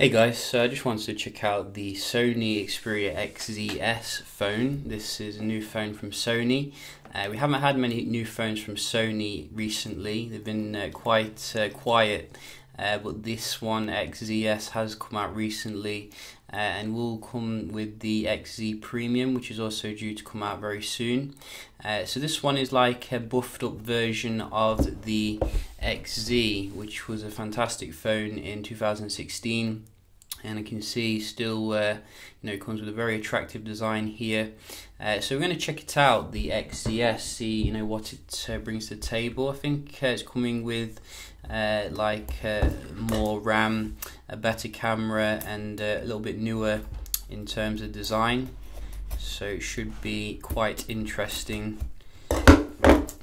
Hey guys, so I just wanted to check out the Sony Xperia XZs phone. This is a new phone from Sony. We haven't had many new phones from Sony recently. They've been quite quiet, but this one, XZs, has come out recently and will come with the XZ Premium, which is also due to come out very soon. So this one is like a buffed up version of the XZ, which was a fantastic phone in 2016, and I can see still it comes with a very attractive design here. So we're going to check it out, the XZs, see what it brings to the table. I think it's coming with more RAM, a better camera, and a little bit newer in terms of design, so it should be quite interesting.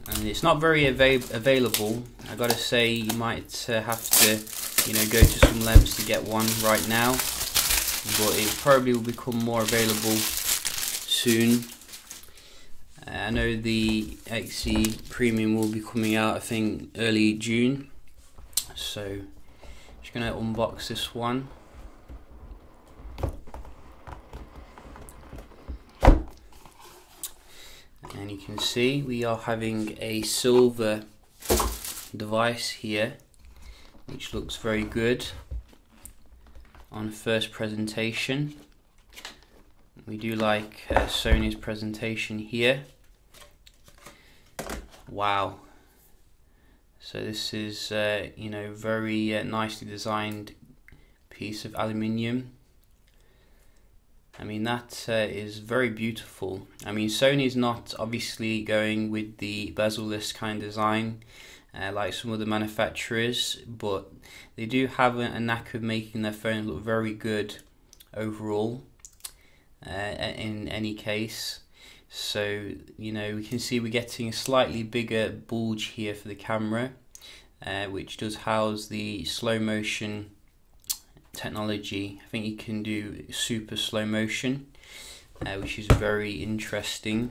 And it's not very available. I gotta say, you might have to go to some lengths to get one right now, but it probably will become more available soon. I know the XZ Premium will be coming out, I think, early June. So just gonna unbox this one. And you can see we are having a silver device here, which looks very good on first presentation. We do like Sony's presentation here. Wow. So this is very nicely designed piece of aluminium. I mean, that is very beautiful. I mean, Sony's not obviously going with the bezel-less kind of design like some other manufacturers, but they do have a knack of making their phones look very good overall in any case. So we can see we're getting a slightly bigger bulge here for the camera, which does house the slow motion technology. I think you can do super slow motion, which is very interesting.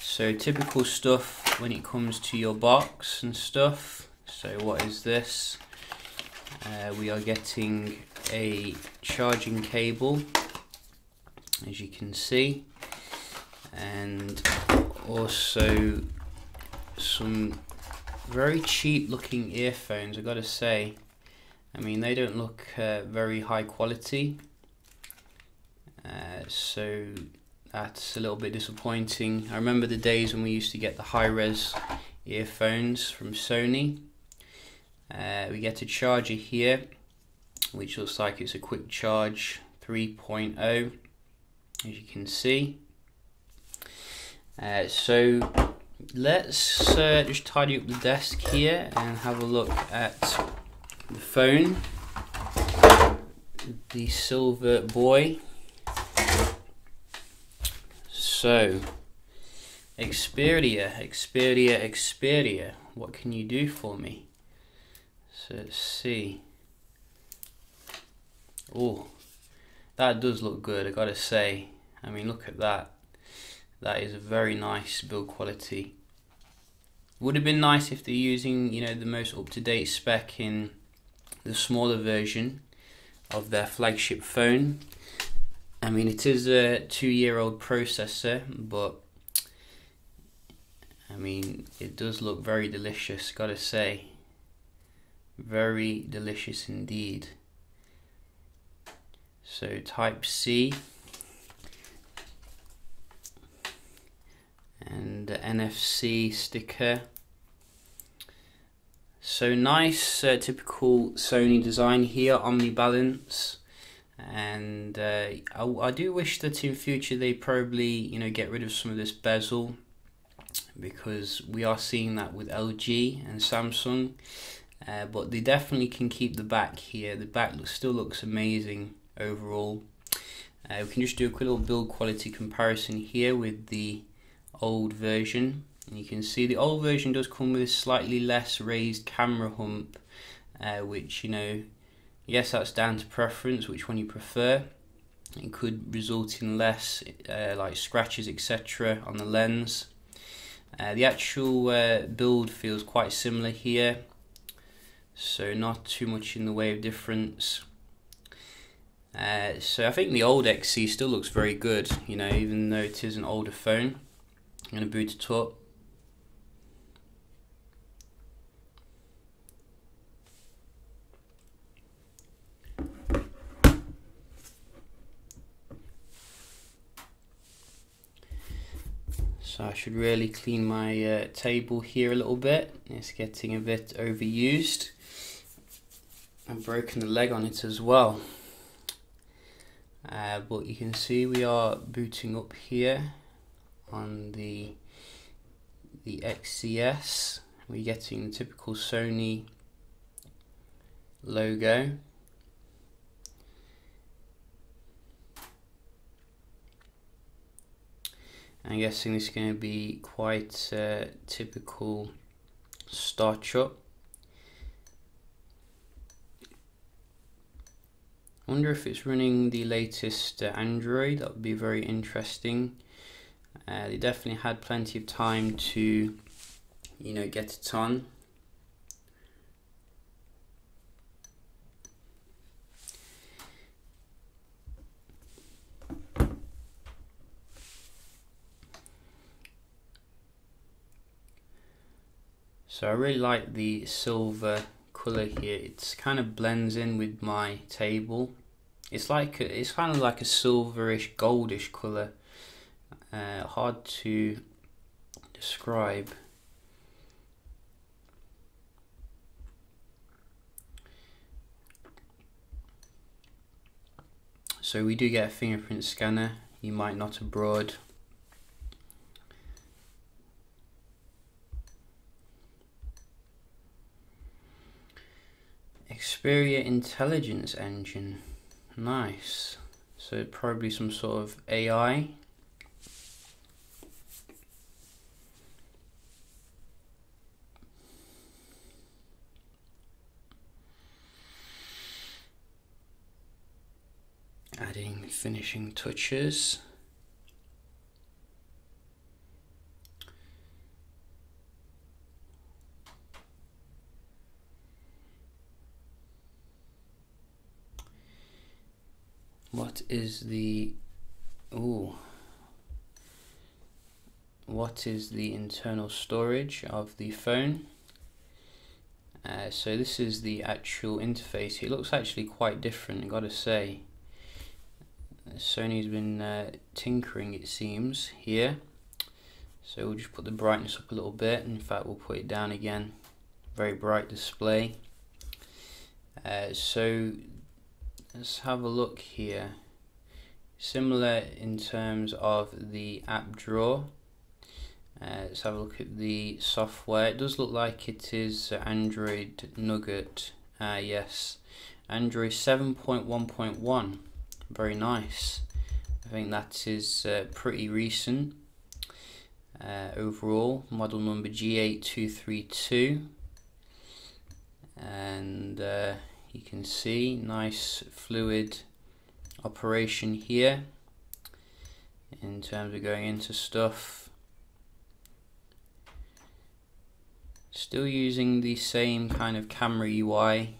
So typical stuff when it comes to your box and stuff. So what is this? We are getting a charging cable, as you can see, and also some very cheap looking earphones, I gotta say. I mean, they don't look very high quality, so that's a little bit disappointing. I remember the days when we used to get the high-res earphones from Sony. We get a charger here, which looks like it's a quick charge 3.0, as you can see. So let's just tidy up the desk here and have a look at the phone, the silver boy. So Xperia, what can you do for me? So let's see. Oh, that does look good, I gotta say. I mean, look at that. That is a very nice build quality. Would have been nice if they're using the most up-to-date spec in the smaller version of their flagship phone. I mean, it is a 2-year-old processor, but I mean, it does look very delicious, gotta say. Very delicious indeed. So Type-C and the NFC sticker. So nice, typical Sony design here, omni-balance. And I do wish that in future they probably get rid of some of this bezel, because we are seeing that with LG and Samsung, but they definitely can keep the back here. The back still looks amazing overall. We can just do a quick little build quality comparison here with the old version, and you can see the old version does come with a slightly less raised camera hump, which yes, that's down to preference, which one you prefer. It could result in less like scratches, etc. on the lens. The actual build feels quite similar here. so not too much in the way of difference. So I think the old XZ still looks very good, you know, even though it is an older phone. I'm going to boot it up. So I should really clean my table here a little bit. It's getting a bit overused. I've broken the leg on it as well. But you can see we are booting up here on the XZs. We're getting the typical Sony logo. I'm guessing this is going to be quite typical startup. I wonder if it's running the latest Android. That would be very interesting. They definitely had plenty of time to, you know, get it on. So I really like the silver colour here. It kind of blends in with my table. It's kind of like a silverish, goldish colour. Hard to describe. So we do get a fingerprint scanner. You might not abroad. Xperia intelligence engine, nice. So probably some sort of AI. Adding finishing touches. What is the internal storage of the phone? So this is the actual interface. It looks actually quite different, I gotta say. Sony's been tinkering, it seems, here. So we'll just put the brightness up a little bit. In fact, we'll put it down again. Very bright display. So let's have a look here. Similar in terms of the app drawer. Let's have a look at the software. It does look like it is Android Nougat. Yes, Android 7.1.1. Very nice. I think that is pretty recent. Overall, model number G8232. And you can see nice fluid operation here in terms of going into stuff. Still using the same kind of camera UI,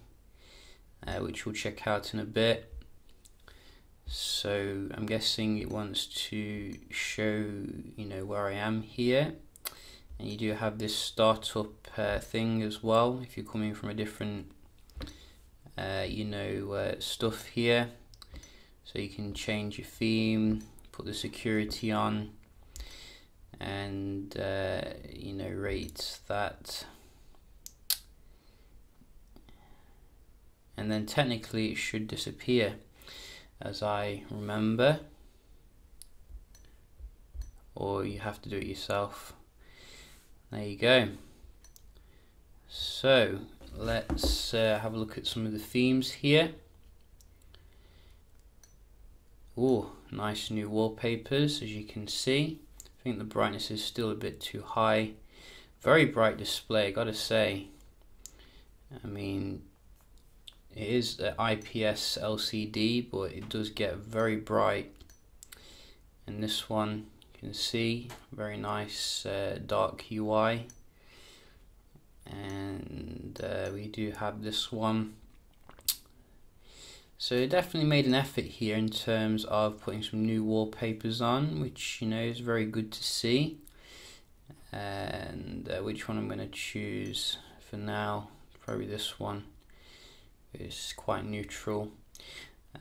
which we'll check out in a bit. So I'm guessing it wants to show, you know, where I am here. And you do have this startup thing as well if you're coming from a different stuff here. So you can change your theme, put the security on, and rate that. And then technically it should disappear, as I remember, or you have to do it yourself. There you go. So let's have a look at some of the themes here. Oh, nice new wallpapers, as you can see. I think the brightness is still a bit too high. Very bright display, gotta say. I mean, it is an IPS LCD, but it does get very bright. And this one, you can see, very nice dark UI. And and we do have this one. So definitely made an effort here in terms of putting some new wallpapers on, which, you know, is very good to see. And which one I'm going to choose for now, probably this one. It's quite neutral.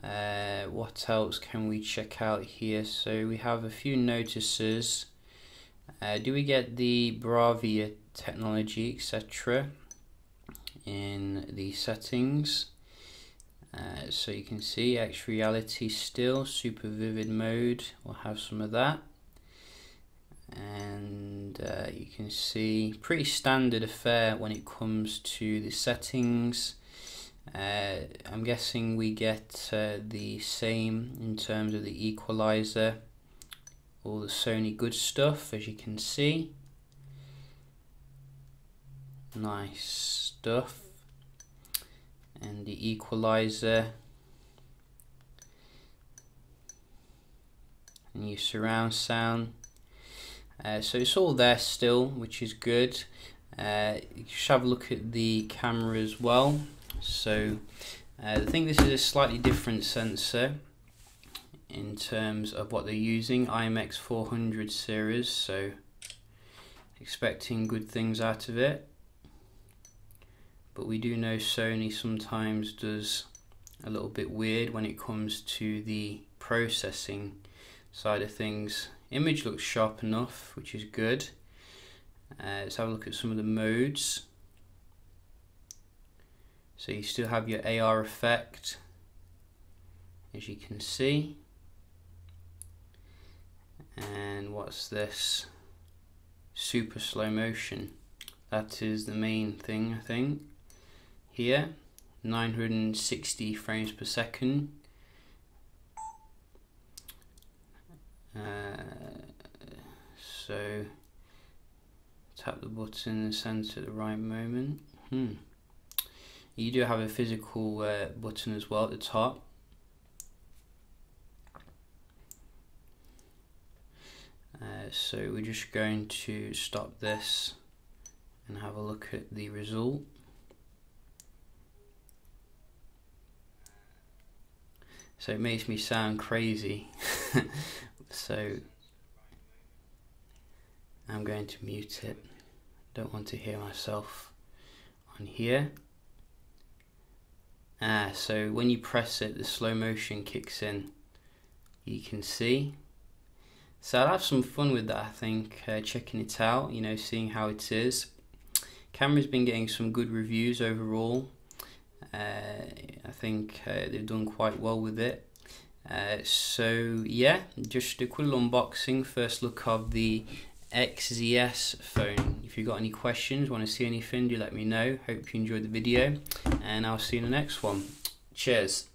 What else can we check out here? So we have a few notices. Do we get the Bravia technology, etc. in the settings? So you can see X reality still, super vivid mode, we'll have some of that. And you can see pretty standard affair when it comes to the settings. I'm guessing we get the same in terms of the equalizer, all the Sony good stuff, as you can see. Nice stuff. And the equalizer and your surround sound. So it's all there still, which is good. You should have a look at the camera as well. So I think this is a slightly different sensor in terms of what they're using, IMX400 series, so expecting good things out of it. But we do know Sony sometimes does a little bit weird when it comes to the processing side of things. Image looks sharp enough, which is good. Let's have a look at some of the modes. So you still have your AR effect, as you can see. And what's this? Super slow motion. That is the main thing, I think. Here, 960 frames per second. So tap the button in the center at the right moment. You do have a physical button as well at the top. So we're just going to stop this and have a look at the result. So it makes me sound crazy. So I'm going to mute it. Don't want to hear myself on here. So when you press it, the slow motion kicks in. You can see. So I'll have some fun with that, I think, checking it out, you know, seeing how it is. Camera's been getting some good reviews overall. I think they've done quite well with it. So yeah, just a quick little unboxing, first look of the XZs phone. If you've got any questions, want to see anything, do let me know. Hope you enjoyed the video, and I'll see you in the next one. Cheers.